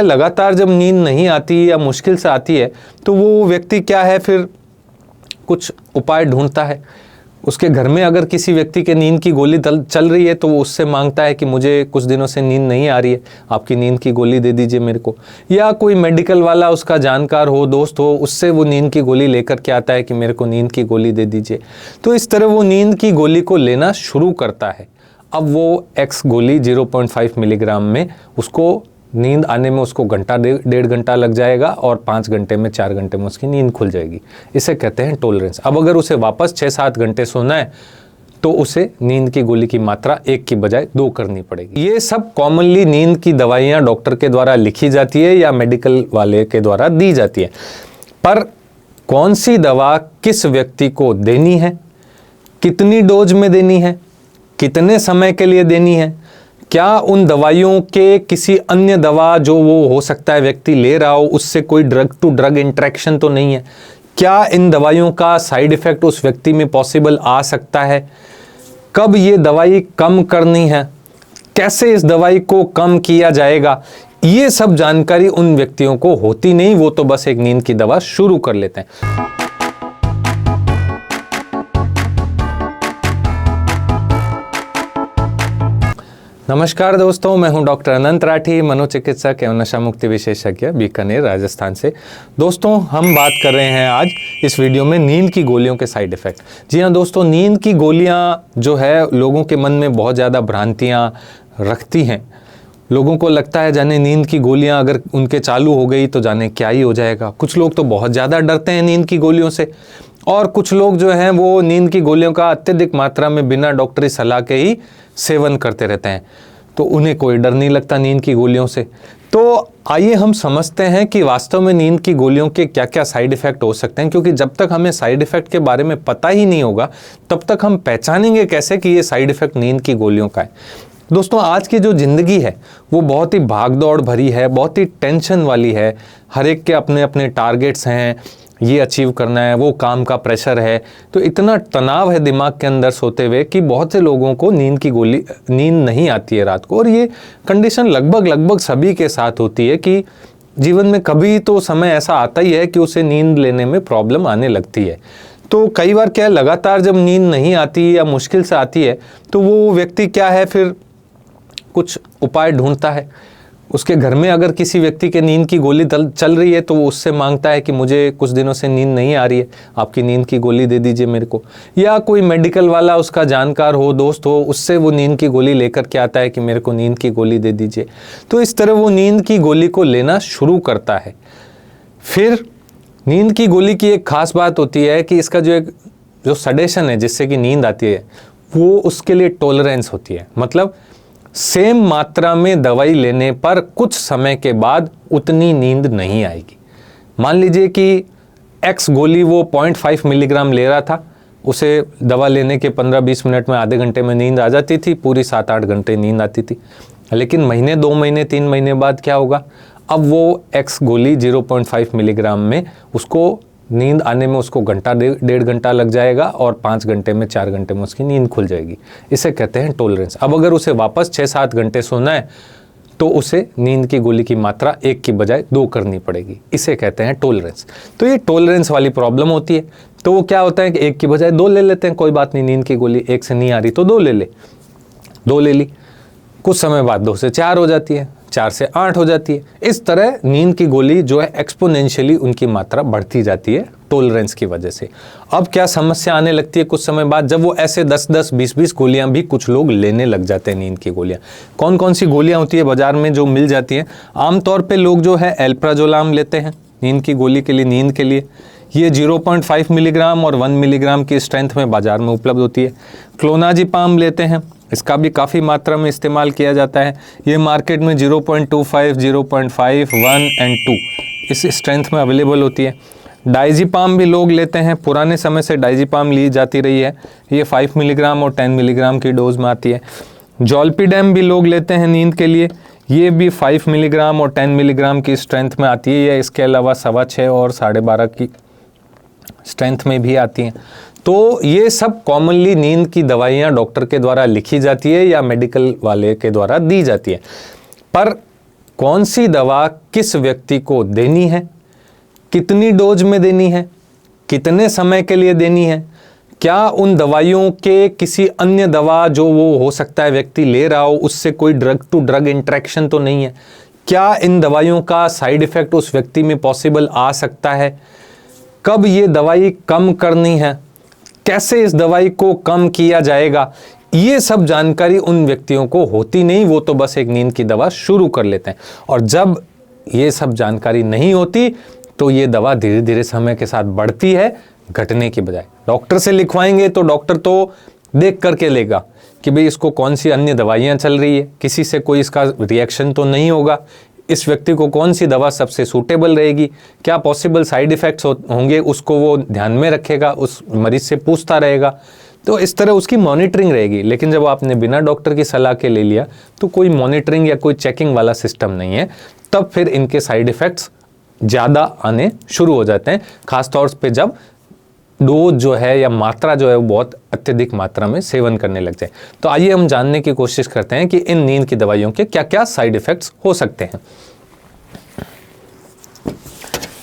लगातार जब नींद नहीं आती या मुश्किल से आती है तो वो व्यक्ति क्या है, फिर कुछ उपाय ढूंढता है। उसके घर में अगर किसी व्यक्ति के नींद की गोली चल रही है तो वो उससे मांगता है कि मुझे कुछ दिनों से नींद नहीं आ रही है, आपकी नींद की गोली दे दीजिए मेरे को। या कोई मेडिकल वाला उसका जानकार हो, दोस्त हो, उससे वो नींद की गोली लेकर के आता है कि मेरे को नींद की गोली दे दीजिए। तो इस तरह वो नींद की गोली को लेना शुरू करता है। अब वो एक्स गोली 0.5 मिलीग्राम में उसको नींद आने में उसको घंटा 1.5 घंटा लग जाएगा और 5 घंटे में 4 घंटे में उसकी नींद खुल जाएगी। इसे कहते हैं टॉलरेंस। अब अगर उसे वापस 6-7 घंटे सोना है तो उसे नींद की गोली की मात्रा 1 की बजाय 2 करनी पड़ेगी। ये सब कॉमनली नींद की दवाइयाँ डॉक्टर के द्वारा लिखी जाती है या मेडिकल वाले के द्वारा दी जाती है। पर कौन सी दवा किस व्यक्ति को देनी है, कितनी डोज में देनी है, कितने समय के लिए देनी है, क्या उन दवाइयों के किसी अन्य दवा जो वो हो सकता है व्यक्ति ले रहा हो उससे कोई ड्रग टू ड्रग इंटरेक्शन तो नहीं है, क्या इन दवाइयों का साइड इफेक्ट उस व्यक्ति में पॉसिबल आ सकता है, कब ये दवाई कम करनी है, कैसे इस दवाई को कम किया जाएगा, ये सब जानकारी उन व्यक्तियों को होती नहीं। वो तो बस एक नींद की दवा शुरू कर लेते हैं। नमस्कार दोस्तों, मैं हूं डॉक्टर अनंत राठी, मनोचिकित्सक एवं नशा मुक्ति विशेषज्ञ, बीकानेर, राजस्थान से। दोस्तों, हम बात कर रहे हैं आज इस वीडियो में नींद की गोलियों के साइड इफ़ेक्ट। जी हाँ दोस्तों, नींद की गोलियां जो है लोगों के मन में बहुत ज़्यादा भ्रांतियां रखती हैं। लोगों को लगता है जाने नींद की गोलियां अगर उनके चालू हो गई तो जाने क्या ही हो जाएगा। कुछ लोग तो बहुत ज़्यादा डरते हैं नींद की गोलियों से, और कुछ लोग जो हैं वो नींद की गोलियों का अत्यधिक मात्रा में बिना डॉक्टरी सलाह के ही सेवन करते रहते हैं, तो उन्हें कोई डर नहीं लगता नींद की गोलियों से। तो आइए हम समझते हैं कि वास्तव में नींद की गोलियों के क्या क्या साइड इफ़ेक्ट हो सकते हैं, क्योंकि जब तक हमें साइड इफ़ेक्ट के बारे में पता ही नहीं होगा तब तक हम पहचानेंगे कैसे कि ये साइड इफ़ेक्ट नींद की गोलियों का है। दोस्तों, आज की जो ज़िंदगी है वो बहुत ही भागदौड़ भरी है, बहुत ही टेंशन वाली है। हर एक के अपने अपने टारगेट्स हैं, ये अचीव करना है, वो काम का प्रेशर है, तो इतना तनाव है दिमाग के अंदर सोते हुए कि बहुत से लोगों को नींद नहीं आती है रात को। और ये कंडीशन लगभग सभी के साथ होती है कि जीवन में कभी तो समय ऐसा आता ही है कि उसे नींद लेने में प्रॉब्लम आने लगती है। तो कई बार क्या है, लगातार जब नींद नहीं आती या मुश्किल से आती है तो वो व्यक्ति क्या है, फिर कुछ उपाय ढूंढता है। उसके घर में अगर किसी व्यक्ति के नींद की गोली चल रही है तो वो उससे मांगता है कि मुझे कुछ दिनों से नींद नहीं आ रही है, आपकी नींद की गोली दे दीजिए मेरे को। या कोई मेडिकल वाला उसका जानकार हो, दोस्त हो, उससे वो नींद की गोली लेकर के आता है कि मेरे को नींद की गोली दे दीजिए। तो इस तरह वो नींद की गोली को लेना शुरू करता है। फिर नींद की गोली की एक खास बात होती है कि इसका जो सडेशन है जिससे कि नींद आती है वो उसके लिए टॉलरेंस होती है। मतलब सेम मात्रा में दवाई लेने पर कुछ समय के बाद उतनी नींद नहीं आएगी। मान लीजिए कि एक्स गोली वो 0.5 मिलीग्राम ले रहा था, उसे दवा लेने के 15-20 मिनट में, आधे घंटे में नींद आ जाती थी, पूरी 7-8 घंटे नींद आती थी। लेकिन महीने, 2 महीने, 3 महीने बाद क्या होगा, अब वो एक्स गोली 0.5 मिलीग्राम में उसको नींद आने में उसको घंटा 1.5 घंटा लग जाएगा और 5 घंटे में 4 घंटे में उसकी नींद खुल जाएगी। इसे कहते हैं टॉलरेंस। अब अगर उसे वापस 6-7 घंटे सोना है तो उसे नींद की गोली की मात्रा 1 की बजाय 2 करनी पड़ेगी। इसे कहते हैं टॉलरेंस। तो ये टॉलरेंस वाली प्रॉब्लम होती है। तो वो क्या होता है कि 1 की बजाय 2 ले लेते हैं, कोई बात नहीं, नींद की गोली 1 से नहीं आ रही तो 2 ले ले, 2 ले ली, कुछ समय बाद 2 से 4 हो जाती है, 4 से 8 हो जाती है। इस तरह नींद की गोली जो है एक्सपोनेंशियली उनकी मात्रा बढ़ती जाती है टॉलरेंस की वजह से। अब क्या समस्या आने लगती है कुछ समय बाद, जब वो ऐसे 10-10, 20-20 गोलियां भी कुछ लोग लेने लग जाते हैं नींद की गोलियां। कौन कौन सी गोलियां होती है बाजार में जो मिल जाती हैं? आमतौर पे लोग जो है एल्प्राजोलाम लेते हैं नींद की गोली के लिए, नींद के लिए। ये 0.5 मिलीग्राम और 1 मिलीग्राम की स्ट्रेंथ में बाजार में उपलब्ध होती है। क्लोनाजिपाम लेते हैं, इसका भी काफ़ी मात्रा में इस्तेमाल किया जाता है। ये मार्केट में 0.25, 0.5, 1 और 2 इस स्ट्रेंथ में अवेलेबल होती है। डाइजिपाम भी लोग लेते हैं, पुराने समय से डाइजिपाम ली जाती रही है। ये 5 मिलीग्राम और 10 मिलीग्राम की डोज में आती है। जॉल्पिडेम भी लोग लेते हैं नींद के लिए, ये भी 5 मिलीग्राम और 10 मिलीग्राम की स्ट्रेंथ में आती है। या इसके अलावा 6.25 और 12.5 की स्ट्रेंथ में भी आती हैं। तो ये सब कॉमनली नींद की दवाइयाँ डॉक्टर के द्वारा लिखी जाती है या मेडिकल वाले के द्वारा दी जाती है। पर कौन सी दवा किस व्यक्ति को देनी है, कितनी डोज में देनी है, कितने समय के लिए देनी है, क्या उन दवाइयों के किसी अन्य दवा जो वो हो सकता है व्यक्ति ले रहा हो उससे कोई ड्रग टू ड्रग इंटरेक्शन तो नहीं है, क्या इन दवाइयों का साइड इफेक्ट उस व्यक्ति में पॉसिबल आ सकता है, कब ये दवाई कम करनी है, कैसे इस दवाई को कम किया जाएगा, ये सब जानकारी उन व्यक्तियों को होती नहीं। वो तो बस एक नींद की दवा शुरू कर लेते हैं, और जब ये सब जानकारी नहीं होती तो ये दवा धीरे धीरे समय के साथ बढ़ती है, घटने की बजाय। डॉक्टर से लिखवाएंगे तो डॉक्टर तो देख करके लेगा कि भाई इसको कौन सी अन्य दवाइयाँ चल रही है, किसी से कोई इसका रिएक्शन तो नहीं होगा, इस व्यक्ति को कौन सी दवा सबसे सूटेबल रहेगी, क्या पॉसिबल साइड इफ़ेक्ट्स होंगे, उसको वो ध्यान में रखेगा, उस मरीज से पूछता रहेगा। तो इस तरह उसकी मॉनिटरिंग रहेगी। लेकिन जब आपने बिना डॉक्टर की सलाह के ले लिया तो कोई मॉनिटरिंग या कोई चेकिंग वाला सिस्टम नहीं है, तब फिर इनके साइड इफ़ेक्ट्स ज़्यादा आने शुरू हो जाते हैं, खासतौर पे जब डोज जो है या मात्रा जो है वो बहुत अत्यधिक मात्रा में सेवन करने लग जाए। तो आइए हम जानने की कोशिश करते हैं कि इन नींद की दवाइयों के क्या क्या साइड इफ़ेक्ट्स हो सकते हैं।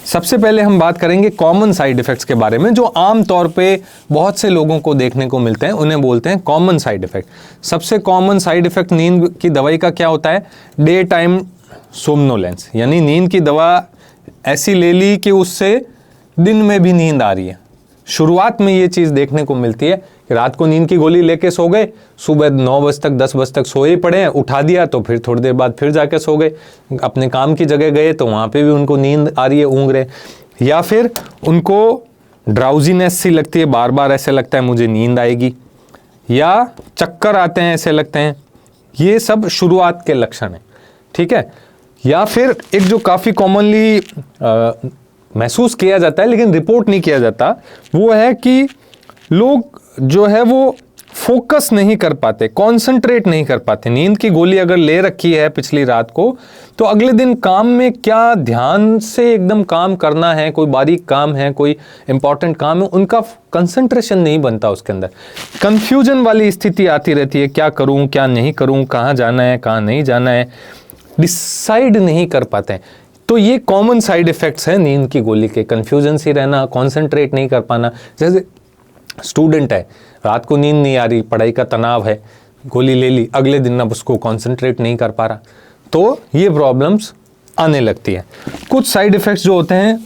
सबसे पहले हम बात करेंगे कॉमन साइड इफ़ेक्ट्स के बारे में, जो आम तौर पे बहुत से लोगों को देखने को मिलते हैं, उन्हें बोलते हैं कॉमन साइड इफ़ेक्ट। सबसे कॉमन साइड इफ़ेक्ट नींद की दवाई का क्या होता है? डे टाइम सोमनोलेंस, यानी नींद की दवा ऐसी ले ली कि उससे दिन में भी नींद आ रही है। शुरुआत में ये चीज़ देखने को मिलती है कि रात को नींद की गोली लेके सो गए, सुबह 9 बजे तक 10 बजे तक सोए पड़े हैं, उठा दिया तो फिर थोड़ी देर बाद फिर जाके सो गए, अपने काम की जगह गए तो वहाँ पे भी उनको नींद आ रही है, ऊँग रहे, या फिर उनको ड्राउजीनेस सी लगती है, बार बार ऐसे लगता है मुझे नींद आएगी, या चक्कर आते हैं ऐसे लगते हैं। ये सब शुरुआत के लक्षण हैं, ठीक है। या फिर एक जो काफ़ी कॉमनली महसूस किया जाता है लेकिन रिपोर्ट नहीं किया जाता, वो है कि लोग जो है वो फोकस नहीं कर पाते, कंसंट्रेट नहीं कर पाते। नींद की गोली अगर ले रखी है पिछली रात को, तो अगले दिन काम में क्या ध्यान से एकदम काम करना है, कोई बारीक काम है, कोई इंपॉर्टेंट काम है, उनका कंसंट्रेशन नहीं बनता उसके अंदर। कंफ्यूजन वाली स्थिति आती रहती है, क्या करूं क्या नहीं करूं, कहाँ जाना है कहाँ नहीं जाना है, डिसाइड नहीं कर पाते हैं। तो ये कॉमन साइड इफ़ेक्ट्स हैं नींद की गोली के, कन्फ्यूजन सी रहना, कंसंट्रेट नहीं कर पाना। जैसे स्टूडेंट है, रात को नींद नहीं आ रही, पढ़ाई का तनाव है, गोली ले ली, अगले दिन अब उसको कंसंट्रेट नहीं कर पा रहा, तो ये प्रॉब्लम्स आने लगती है। कुछ साइड इफ़ेक्ट्स जो होते हैं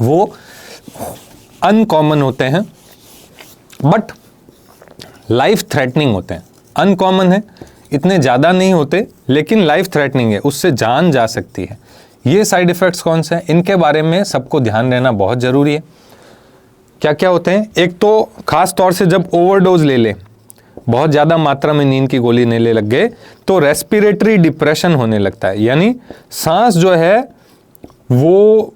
वो अनकॉमन होते हैं बट लाइफ थ्रेटनिंग होते हैं। अनकॉमन है, इतने ज़्यादा नहीं होते लेकिन लाइफ थ्रेटनिंग है, उससे जान जा सकती है। ये साइड इफ़ेक्ट्स कौन से हैं, इनके बारे में सबको ध्यान रहना बहुत ज़रूरी है। क्या क्या होते हैं? एक तो ख़ास तौर से जब ओवरडोज ले ले, बहुत ज़्यादा मात्रा में नींद की गोली लेने लग गए, तो रेस्पिरेटरी डिप्रेशन होने लगता है, यानी सांस जो है वो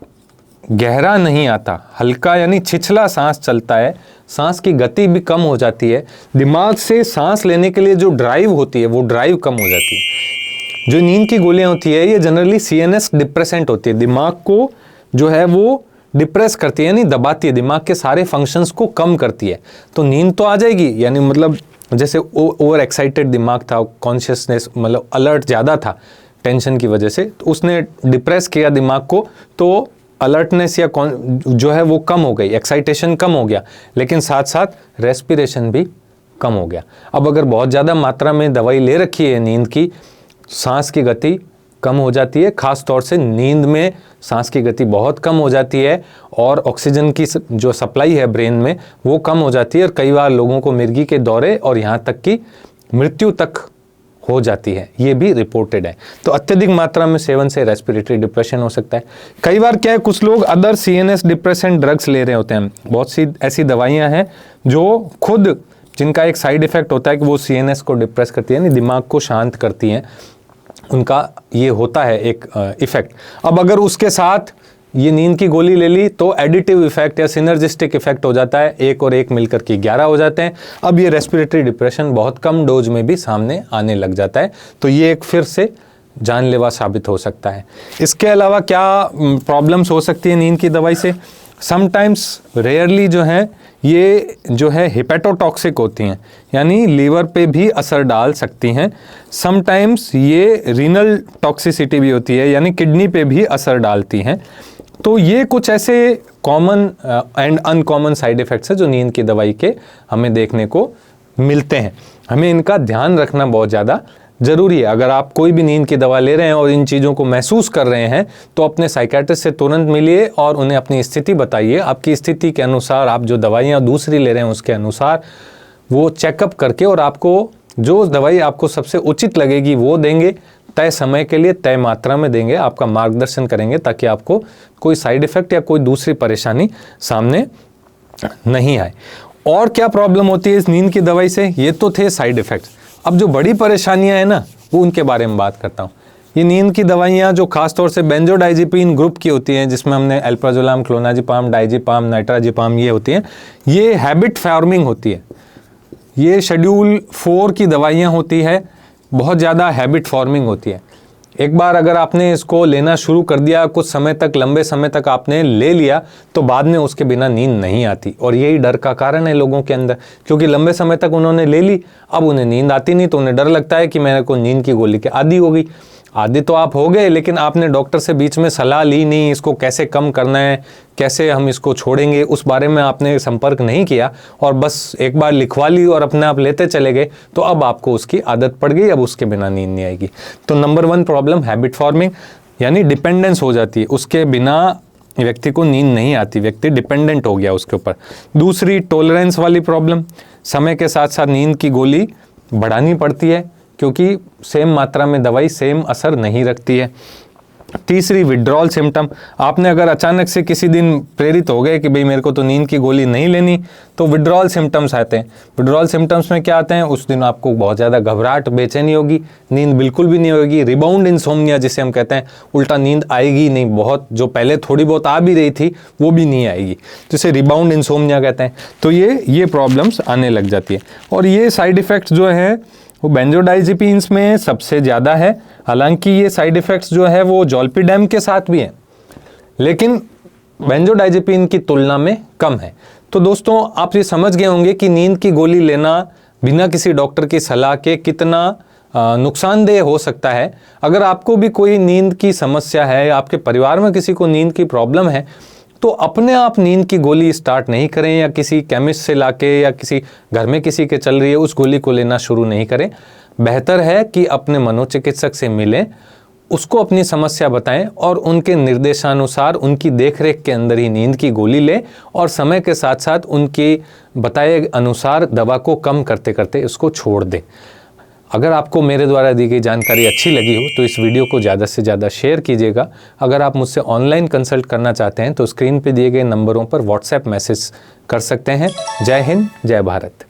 गहरा नहीं आता, हल्का यानी छिछला सांस चलता है, सांस की गति भी कम हो जाती है, दिमाग से सांस लेने के लिए जो ड्राइव होती है वो ड्राइव कम हो जाती है। जो नींद की गोलियां होती है ये जनरली CNS डिप्रेसेंट होती है, दिमाग को जो है वो डिप्रेस करती है, यानी दबाती है, दिमाग के सारे फंक्शंस को कम करती है। तो नींद तो आ जाएगी, यानी मतलब जैसे ओवर एक्साइटेड दिमाग था, कॉन्शियसनेस मतलब अलर्ट ज़्यादा था टेंशन की वजह से, तो उसने डिप्रेस किया दिमाग को, तो अलर्टनेस या जो है वो कम हो गई, एक्साइटेशन कम हो गया, लेकिन साथ साथ रेस्पिरेशन भी कम हो गया। अब अगर बहुत ज़्यादा मात्रा में दवाई ले रखी है नींद की, सांस की गति कम हो जाती है, ख़ास तौर से नींद में सांस की गति बहुत कम हो जाती है और ऑक्सीजन की जो सप्लाई है ब्रेन में वो कम हो जाती है, और कई बार लोगों को मिर्गी के दौरे और यहाँ तक कि मृत्यु तक हो जाती है, ये भी रिपोर्टेड है। तो अत्यधिक मात्रा में सेवन से रेस्पिरेटरी डिप्रेशन हो सकता है। कई बार क्या है, कुछ लोग अदर CNS डिप्रेसेंट ड्रग्स ले रहे होते हैं, बहुत सी ऐसी दवाइयाँ हैं जो खुद जिनका एक साइड इफ़ेक्ट होता है कि वो CNS को डिप्रेस करती है, यानी दिमाग को शांत करती हैं, उनका ये होता है एक इफ़ेक्ट। अब अगर उसके साथ ये नींद की गोली ले ली तो एडिटिव इफेक्ट या सिनर्जिस्टिक इफेक्ट हो जाता है, एक और एक मिलकर के 11 हो जाते हैं। अब ये रेस्पिरेटरी डिप्रेशन बहुत कम डोज में भी सामने आने लग जाता है, तो ये एक फिर से जानलेवा साबित हो सकता है। इसके अलावा क्या प्रॉब्लम्स हो सकती है नींद की दवाई से? समटाइम्स रेयरली जो है ये जो है हिपेटोटॉक्सिक होती हैं, यानी लीवर पे भी असर डाल सकती हैं। समटाइम्स ये रीनल टॉक्सिसिटी भी होती है, यानी किडनी पे भी असर डालती हैं। तो ये कुछ ऐसे common and uncommon side effects हैं जो नींद की दवाई के हमें देखने को मिलते हैं। हमें इनका ध्यान रखना बहुत ज़्यादा ज़रूरी है। अगर आप कोई भी नींद की दवा ले रहे हैं और इन चीज़ों को महसूस कर रहे हैं तो अपने साइकियाट्रिस्ट से तुरंत मिलिए और उन्हें अपनी स्थिति बताइए। आपकी स्थिति के अनुसार आप जो दवाइयाँ दूसरी ले रहे हैं उसके अनुसार वो चेकअप करके और आपको जो दवाई आपको सबसे उचित लगेगी वो देंगे, तय समय के लिए तय मात्रा में देंगे, आपका मार्गदर्शन करेंगे ताकि आपको कोई साइड इफ़ेक्ट या कोई दूसरी परेशानी सामने नहीं आए। और क्या प्रॉब्लम होती है इस नींद की दवाई से? ये तो थे साइड इफ़ेक्ट्स। अब जो बड़ी परेशानियां हैं ना वो उनके बारे में बात करता हूँ। ये नींद की दवाइयाँ जो खासतौर से बेंजोडाइजिपीन ग्रुप की होती हैं, जिसमें हमने अल्प्राजोलम, क्लोनाजिपाम, डाइजिपाम, नाइट्राजिपाम ये होती हैं, ये हैबिट फॉर्मिंग होती है। ये शेड्यूल 4 की दवाइयाँ होती है, बहुत ज़्यादा हैबिट फॉर्मिंग होती है। एक बार अगर आपने इसको लेना शुरू कर दिया, कुछ समय तक, लंबे समय तक आपने ले लिया, तो बाद में उसके बिना नींद नहीं आती। और यही डर का कारण है लोगों के अंदर, क्योंकि लंबे समय तक उन्होंने ले ली, अब उन्हें नींद आती नहीं, तो उन्हें डर लगता है कि मेरे को नींद की गोली के आदी हो गई। आदी तो आप हो गए, लेकिन आपने डॉक्टर से बीच में सलाह ली नहीं, इसको कैसे कम करना है, कैसे हम इसको छोड़ेंगे, उस बारे में आपने संपर्क नहीं किया और बस एक बार लिखवा ली और अपने आप लेते चले गए, तो अब आपको उसकी आदत पड़ गई, अब उसके बिना नींद नहीं आएगी। तो नंबर 1 प्रॉब्लम हैबिट फॉर्मिंग, यानी डिपेंडेंस हो जाती है, उसके बिना व्यक्ति को नींद नहीं आती, व्यक्ति डिपेंडेंट हो गया उसके ऊपर। दूसरी टॉलरेंस वाली प्रॉब्लम, समय के साथ साथ नींद की गोली बढ़ानी पड़ती है क्योंकि सेम मात्रा में दवाई सेम असर नहीं रखती है। तीसरी विड्रॉल सिम्टम, आपने अगर अचानक से किसी दिन प्रेरित हो गए कि भाई मेरे को तो नींद की गोली नहीं लेनी, तो विड्रॉल सिम्टम्स आते हैं। विड्रॉल सिम्टम्स में क्या आते हैं? उस दिन आपको बहुत ज़्यादा घबराहट, बेचैनी होगी, नींद बिल्कुल भी नहीं होगी। रिबाउंड इंसोम्निया जिसे हम कहते हैं, उल्टा नींद आएगी नहीं, बहुत जो पहले थोड़ी बहुत आ भी रही थी वो भी नहीं आएगी, जिसे रिबाउंड इंसोम्निया कहते हैं। तो ये प्रॉब्लम्स आने लग जाती है। और ये साइड इफ़ेक्ट्स जो है वो बेंजोडाइजिपीन्स में सबसे ज़्यादा है। हालांकि ये साइड इफ़ेक्ट्स जो है वो ज़ोल्पिडेम के साथ भी हैं, लेकिन बेंजोडाइजिपीन की तुलना में कम है। तो दोस्तों आप ये समझ गए होंगे कि नींद की गोली लेना बिना किसी डॉक्टर की सलाह के कितना नुकसानदेह हो सकता है। अगर आपको भी कोई नींद की समस्या है, आपके परिवार में किसी को नींद की प्रॉब्लम है, तो अपने आप नींद की गोली स्टार्ट नहीं करें या किसी केमिस्ट से लाके या किसी घर में किसी के चल रही है उस गोली को लेना शुरू नहीं करें। बेहतर है कि अपने मनोचिकित्सक से मिलें, उसको अपनी समस्या बताएं और उनके निर्देशानुसार उनकी देखरेख के अंदर ही नींद की गोली लें और समय के साथ साथ उनके बताए अनुसार दवा को कम करते करते इसको छोड़ दें। अगर आपको मेरे द्वारा दी गई जानकारी अच्छी लगी हो तो इस वीडियो को ज़्यादा से ज़्यादा शेयर कीजिएगा। अगर आप मुझसे ऑनलाइन कंसल्ट करना चाहते हैं तो स्क्रीन पे दिए गए नंबरों पर व्हाट्सएप मैसेज कर सकते हैं। जय हिंद, जय भारत।